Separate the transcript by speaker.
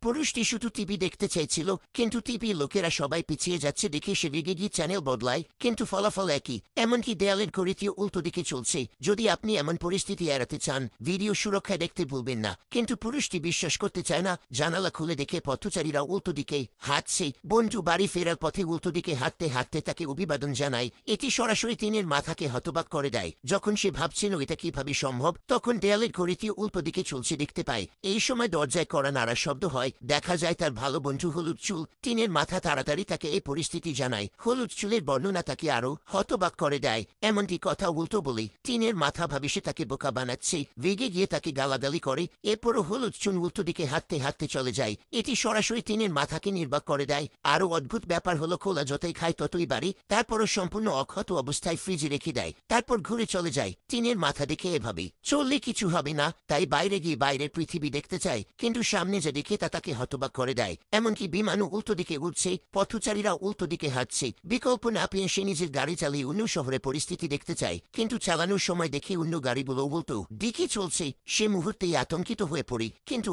Speaker 1: পুরুষটি শুধু টিভি দেখতে চাইছিল, কিন্তু টিভির লোকেরা সবাই পিছিয়ে যাচ্ছে দেখে সে রেগে গিয়ে চ্যানেল বদলায়, কিন্তু ফলাফল একই। এমনকি দেয়ালের ঘড়িটিও উল্টো দিকে চলছে। যদি আপনি এমন পরিস্থিতি এড়াতে চান, ভিডিও সুরক্ষায় দেখতে ভুলবেন না। কিন্তু পুরুষটি বিশ্বাস করতে চায় না। জানালা খুলে দেখে পথচারীরা উল্টো দিকে হাঁটছে। বন্ধু বাড়ি ফেরার পথে উল্টো দিকে হাঁটতে হাঁটতে তাকে অভিবাদন জানায়। এটি সরাসরি তিনের মাথাকে হতবাক করে দেয়। যখন সে ভাবছিল এটা কিভাবে সম্ভব, তখন দেয়ালের ঘড়িটি উল্টো দিকে চলছে দেখতে পায়। এই সময় দরজায় কড়া নাড়ার শব্দ হয়। দেখা যায় তার ভালো বন্ধু হলুদ চুল। টিনের মাথা তাড়াতাড়ি তাকে এই পরিস্থিতি জানায়। হলুদ চুলের বর্ণনা তাকে আরো হতবাক করে দেয়। এমনটি কথা উল্টো বলে টিনের মাথা ভাবে সে তাকে বোকা বানাচ্ছে। রেগে গিয়ে তাকে গালাগালি করে। এরপরও হলুদ চুল উল্টো দিকে হাঁটতে হাঁটতে চলে যায়। এটি সরাসরি টিনের মাথাকে নির্বাক করে দেয়। আরো অদ্ভুত ব্যাপার হলো, খোলা যতই খায় ততই বাড়ি। তারপরও সম্পূর্ণ অক্ষত অবস্থায় ফ্রিজে রেখে দেয়। তারপর ঘুরে চলে যায়। টিনের মাথা দেখে এভাবে চললে কিছু হবে না, তাই বাইরে গিয়ে বাইরের পৃথিবী দেখতে চায়। কিন্তু সামনে যে দেখে তা তাকে হতবাক করে দেয়। এমনকি বিমানও উল্টো দিকে উঠছে, পথচারীরা উল্টো দিকে হাঁটছে। বিকল্প না পেয়ে সে নিজের গাড়ি চালিয়ে অন্য শহরে পরিস্থিতি দেখতে চায়, কিন্তু চালানোর সময় দেখে অন্য গাড়িগুলো উল্টো দিকে চলছে। সে মুহূর্তেই আতঙ্কিত হয়ে পড়ে, কিন্তু